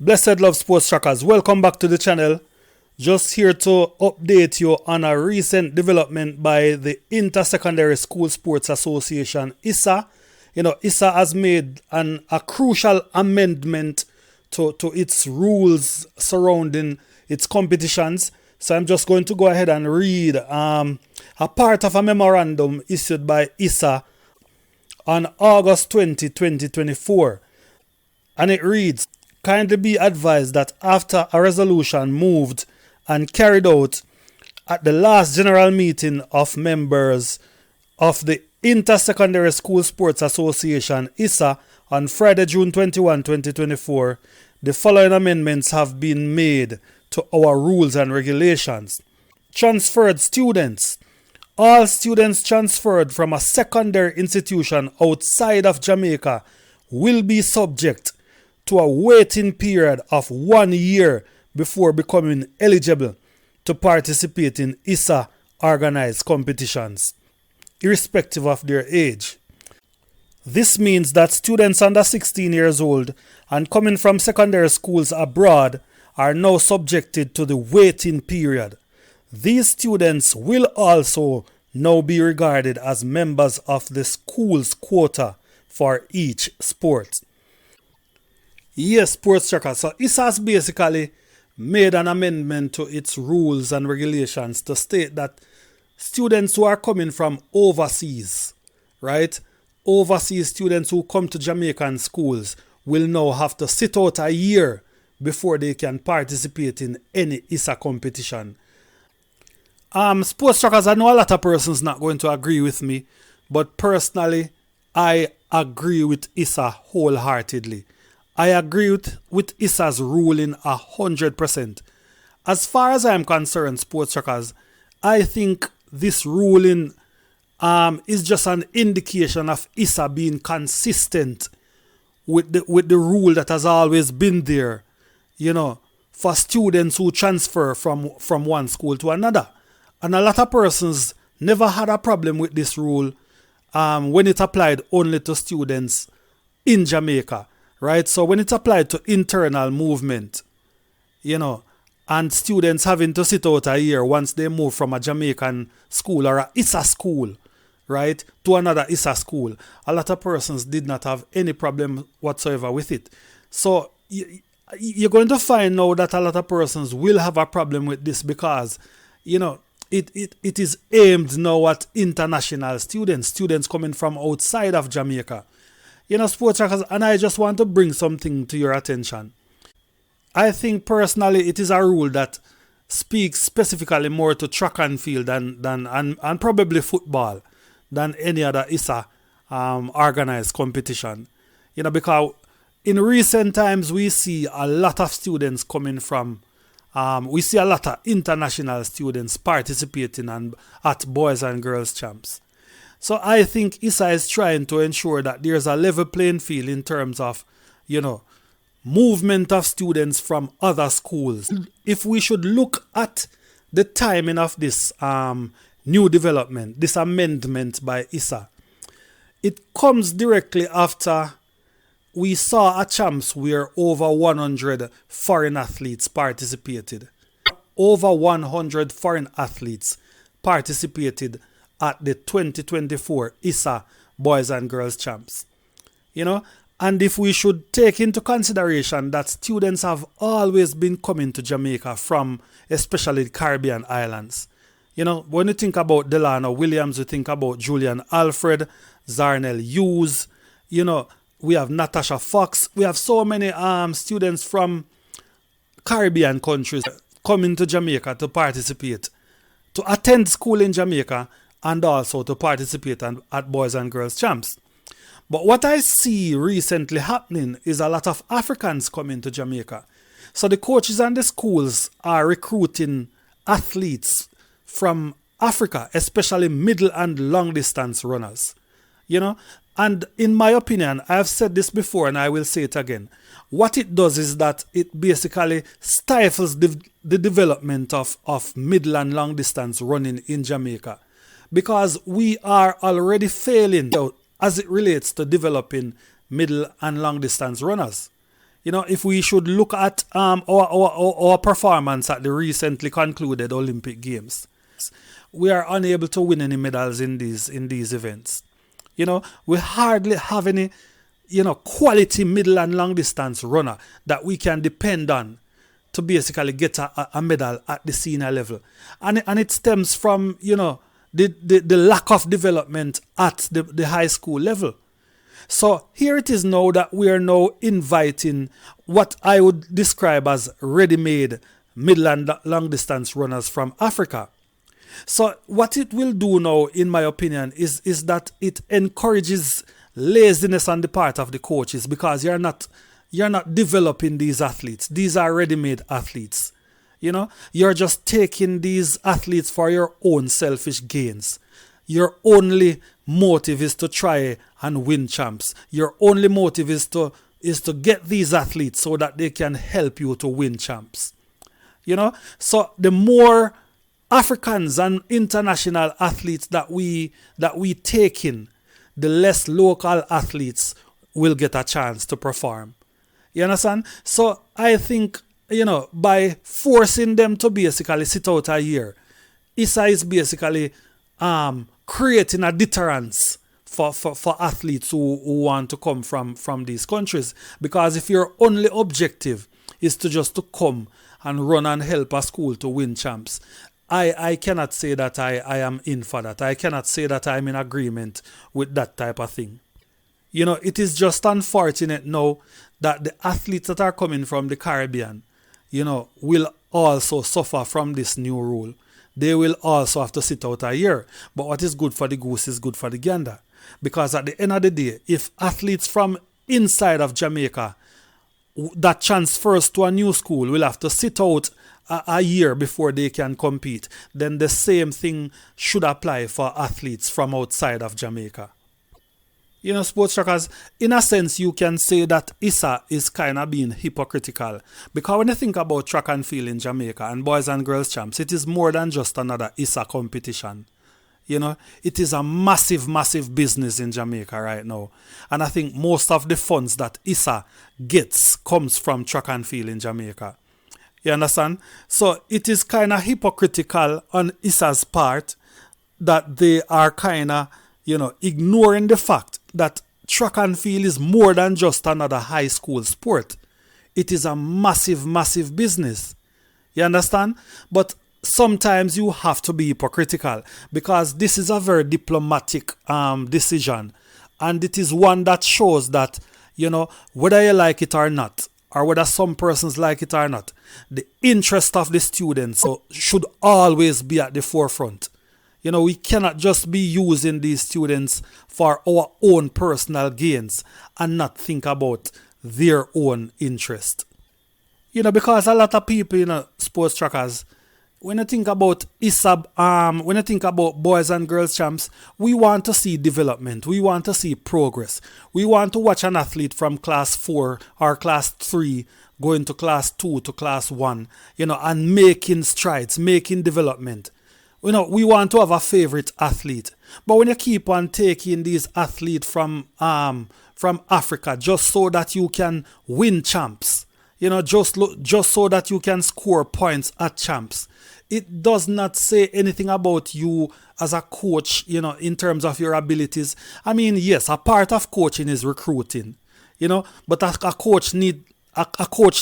Blessed Love Sports Trackers, welcome back to the channel. Just here to update you on a recent development by the Inter-Secondary School Sports Association, ISSA. ISSA has made a crucial amendment to its rules surrounding its competitions. So I'm just going to go ahead and read a part of a memorandum issued by ISSA on August 20, 2024. And it reads, kindly be advised that after a resolution moved and carried out at the last general meeting of members of the Inter-Secondary School Sports Association, ISSA, on Friday, June 21, 2024, the following amendments have been made to our rules and regulations. Transferred students. All students transferred from a secondary institution outside of Jamaica will be subject to a waiting period of 1 year before becoming eligible to participate in ISSA organized competitions, irrespective of their age. This means that students under 16 years old and coming from secondary schools abroad are now subjected to the waiting period. These students will also now be regarded as members of the school's quota for each sport. Yes, Sports Tracker. So ISSA has basically made an amendment to its rules and regulations to state that students who are coming from overseas, right? Overseas students who come to Jamaican schools will now have to sit out a year before they can participate in any ISSA competition. Sports Trackers, I know a lot of persons not going to agree with me, but personally, I agree with ISSA wholeheartedly. I agree with ISSA's ruling 100%. As far as I'm concerned, Sports Trackers, I think this ruling is just an indication of ISSA being consistent with the rule that has always been there, for students who transfer from one school to another. And a lot of persons never had a problem with this rule when it applied only to students in Jamaica. Right, so when it's applied to internal movement, and students having to sit out a year once they move from a Jamaican school or a ISSA school, right, to another ISSA school, a lot of persons did not have any problem whatsoever with it. So you're going to find now that a lot of persons will have a problem with this because, it is aimed now at international students coming from outside of Jamaica. Sports Trackers, and I just want to bring something to your attention. I think personally it is a rule that speaks specifically more to track and field and probably football than any other ISSA organized competition. Because in recent times we see a lot of students coming from, we see a lot of international students participating at boys and girls champs. So I think ISSA is trying to ensure that there's a level playing field in terms of, movement of students from other schools. If we should look at the timing of this new development, this amendment by ISSA, it comes directly after we saw a champs where over 100 foreign athletes participated. Over 100 foreign athletes participated at the 2024 ISSA Boys and Girls Champs. And if we should take into consideration that students have always been coming to Jamaica from especially the Caribbean islands. When you think about Delano Williams, you think about Julian Alfred, Zarnell Hughes, we have Natasha Fox. We have so many students from Caribbean countries coming to Jamaica to participate, to attend school in Jamaica, and also to participate at Boys and Girls Champs. But what I see recently happening is a lot of Africans coming to Jamaica. So the coaches and the schools are recruiting athletes from Africa, especially middle and long distance runners. And in my opinion, I have said this before and I will say it again. What it does is that it basically stifles the development of middle and long distance running in Jamaica. Because we are already failing as it relates to developing middle and long distance runners. If we should look at our performance at the recently concluded Olympic Games, we are unable to win any medals in these events. We hardly have any, quality middle and long distance runner that we can depend on to basically get a medal at the senior level. And it stems from, the lack of development at the high school level. So here it is now that we are now inviting what I would describe as ready-made middle and long distance runners from Africa. So what it will do now, in my opinion, is that it encourages laziness on the part of the coaches, because you're not developing these athletes. These are ready-made athletes. You're just taking these athletes for your own selfish gains. Your only motive is to try and win champs. Your only motive is to get these athletes so that they can help you to win champs. So the more Africans and international athletes that we take in, the less local athletes will get a chance to perform. You understand? So I think, by forcing them to basically sit out a year, ISSA is basically creating a deterrence for athletes who want to come from these countries. Because if your only objective is to come and run and help a school to win champs, I cannot say that I am in for that. I cannot say that I'm in agreement with that type of thing. It is just unfortunate now that the athletes that are coming from the Caribbean, will also suffer from this new rule. They will also have to sit out a year. But what is good for the goose is good for the gander. Because at the end of the day, if athletes from inside of Jamaica that transfers to a new school will have to sit out a year before they can compete, then the same thing should apply for athletes from outside of Jamaica. Sports trackers, in a sense, you can say that ISSA is kind of being hypocritical. Because when you think about track and field in Jamaica and boys and girls champs, it is more than just another ISSA competition. It is a massive, massive business in Jamaica right now. And I think most of the funds that ISSA gets comes from track and field in Jamaica. You understand? So it is kind of hypocritical on ISSA's part that they are kind of, ignoring the fact that track and field is more than just another high school sport. It is a massive, massive business. You understand? But sometimes you have to be hypocritical, because this is a very diplomatic decision. And it is one that shows that, whether you like it or not, or whether some persons like it or not, the interest of the students should always be at the forefront. We cannot just be using these students for our own personal gains and not think about their own interest. Because a lot of people, sports trackers, when you think about ISSA, when you think about boys and girls champs, we want to see development. We want to see progress. We want to watch an athlete from class 4 or class 3 going to class 2 to class 1, and making strides, making development. We want to have a favorite athlete. But when you keep on taking these athletes from Africa just so that you can win champs, just so that you can score points at champs, it does not say anything about you as a coach, in terms of your abilities. I mean, yes, a part of coaching is recruiting, but a coach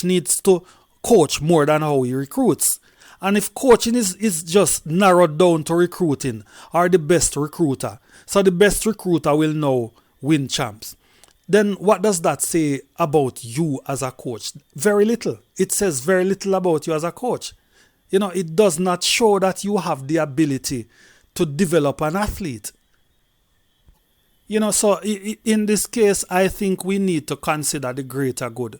needs to coach more than how he recruits. And if coaching is just narrowed down to recruiting, or the best recruiter, so the best recruiter will now win champs, then what does that say about you as a coach? Very little. It says very little about you as a coach. It does not show that you have the ability to develop an athlete. So in this case, I think we need to consider the greater good.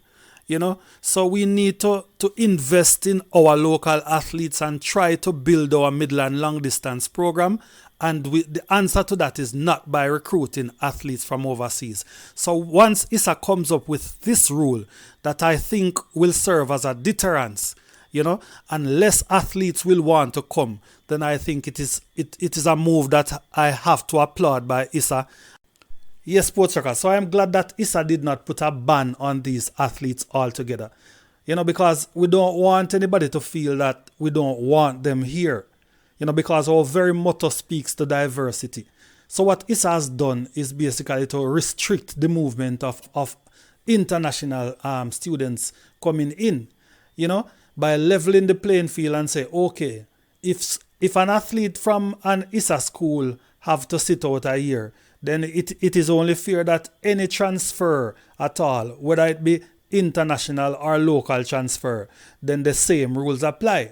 So we need to invest in our local athletes and try to build our middle and long distance program. And the answer to that is not by recruiting athletes from overseas. So once ISSA comes up with this rule that I think will serve as a deterrence, and less athletes will want to come, then I think it is a move that I have to applaud by ISSA. Yes, sports trackers. So I'm glad that ISSA did not put a ban on these athletes altogether. Because we don't want anybody to feel that we don't want them here. Because our very motto speaks to diversity. So what ISSA has done is basically to restrict the movement of international students coming in, by leveling the playing field and say, okay, if an athlete from an ISSA school have to sit out a year, then it is only fair that any transfer at all, whether it be international or local transfer, then the same rules apply.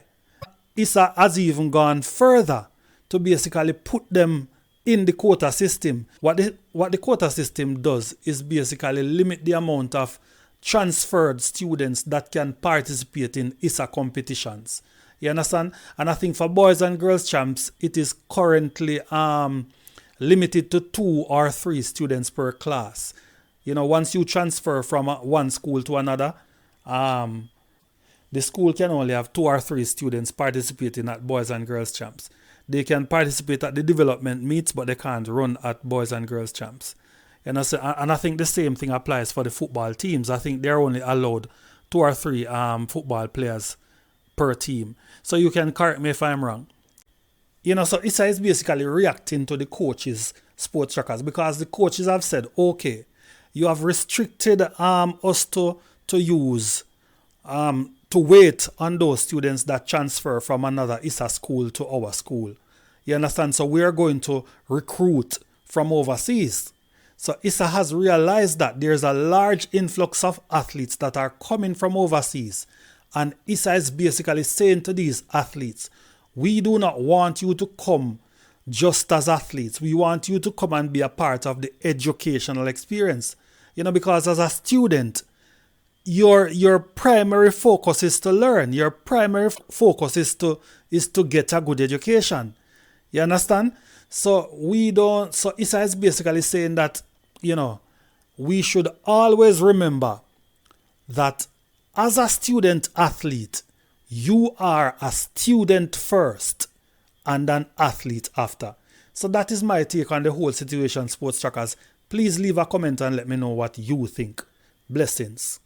ISSA has even gone further to basically put them in the quota system. What the quota system does is basically limit the amount of transferred students that can participate in ISSA competitions. You understand? And I think for boys and girls champs, it is currently limited to 2 or 3 students per class. Once you transfer from one school to another, the school can only have 2 or 3 students participating at boys and girls champs. They can participate at the development meets, but they can't run at boys and girls champs. And I think the same thing applies for the football teams. I think they're only allowed 2 or 3 football players per team. So you can correct me if I'm wrong. So ISSA is basically reacting to the coaches, sports trackers, because the coaches have said, okay, you have restricted us to use, to wait on those students that transfer from another ISSA school to our school. You understand? So we are going to recruit from overseas. So ISSA has realized that there's a large influx of athletes that are coming from overseas. And ISSA is basically saying to these athletes, we do not want you to come just as athletes. We want you to come and be a part of the educational experience. Because as a student, your primary focus is to learn. Your primary focus is to get a good education. You understand? So ISSA is basically saying that, we should always remember that as a student athlete, you are a student first and an athlete after. So that is my take on the whole situation, sports trackers. Please leave a comment and let me know what you think. Blessings.